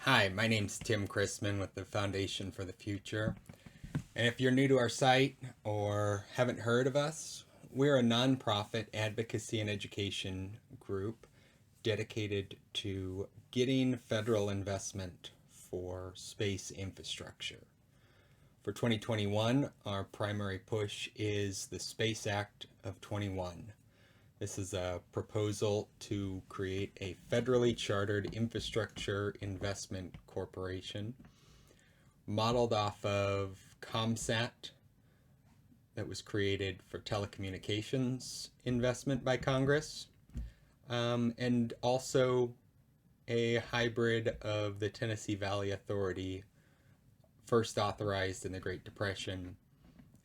Hi, my name's Tim Chrisman with the Foundation for the Future. And if you're new to our site or haven't heard of us, we're a nonprofit advocacy and education group dedicated to getting federal investment for space infrastructure. For 2021, our primary push is the Space Act of 21. This is a proposal to create a federally chartered infrastructure investment corporation modeled off of ComSat that was created for telecommunications investment by Congress, and also a hybrid of the Tennessee Valley Authority, first authorized in the Great Depression,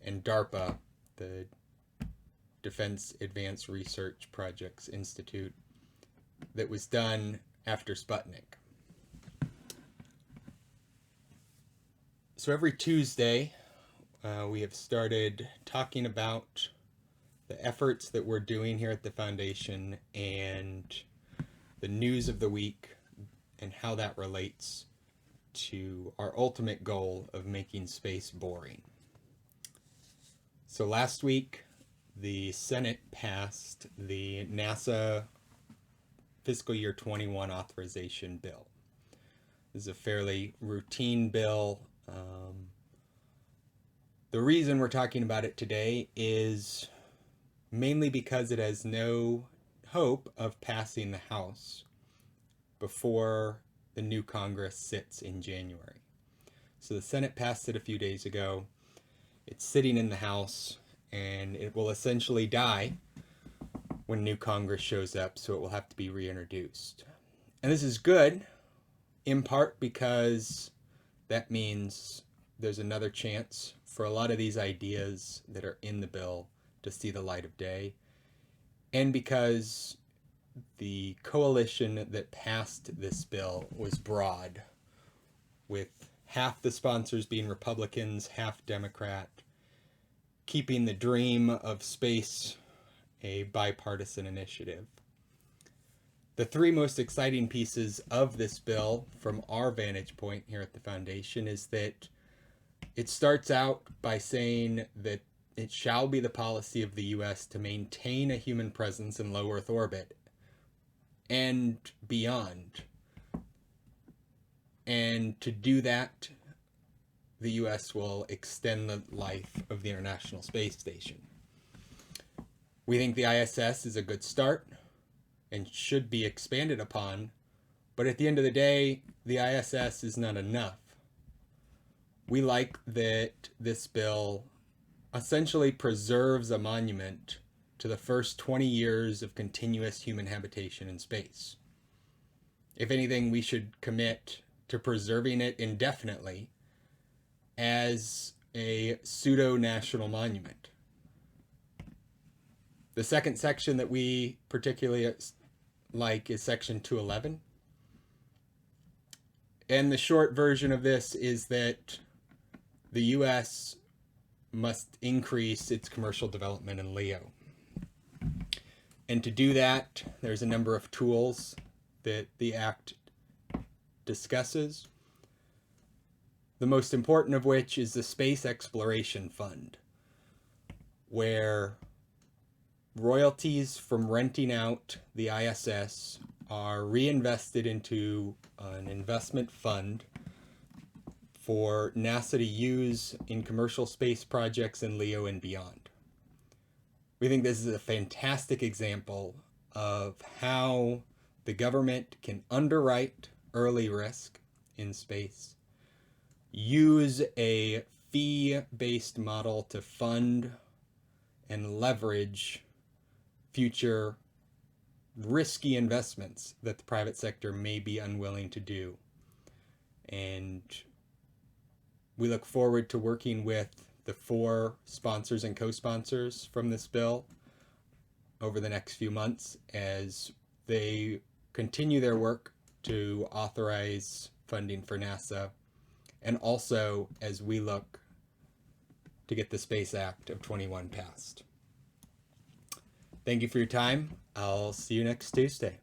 and DARPA, the Defense Advanced Research Projects Institute, that was done after Sputnik. So every Tuesday, we have started talking about the efforts that we're doing here at the Foundation and the news of the week and how that relates to our ultimate goal of making space boring. So last week, the Senate passed the NASA fiscal year 21 authorization bill. This is a fairly routine bill. The reason we're talking about it today is mainly because it has no hope of passing the House before the new Congress sits in January. So the Senate passed it a few days ago. It's sitting in the House, and it will essentially die when new Congress shows up, so it will have to be reintroduced. And this is good, in part because that means there's another chance for a lot of these ideas that are in the bill to see the light of day, and because the coalition that passed this bill was broad, with half the sponsors being Republicans, half Democrat, keeping the dream of space a bipartisan initiative. The three most exciting pieces of this bill from our vantage point here at the Foundation is that it starts out by saying that it shall be the policy of the U.S. to maintain a human presence in low Earth orbit and beyond. And to do that, the U.S. will extend the life of the International Space Station. We think the ISS is a good start and should be expanded upon, but at the end of the day, the ISS is not enough. We like that this bill essentially preserves a monument to the first 20 years of continuous human habitation in space. If anything, we should commit to preserving it indefinitely as a pseudo-national monument. The second section that we particularly like is section 211. And the short version of this is that the U.S. must increase its commercial development in LEO. And to do that, there's a number of tools that the Act discusses. The most important of which is the Space Exploration Fund, where royalties from renting out the ISS are reinvested into an investment fund for NASA to use in commercial space projects in LEO and beyond. We think this is a fantastic example of how the government can underwrite early risk in space, use a fee-based model to fund and leverage future risky investments that the private sector may be unwilling to do. And we look forward to working with the four sponsors and co-sponsors from this bill over the next few months as they continue their work to authorize funding for NASA, and also as we look to get the Space Act of 21 passed. Thank you for your time. I'll see you next Tuesday.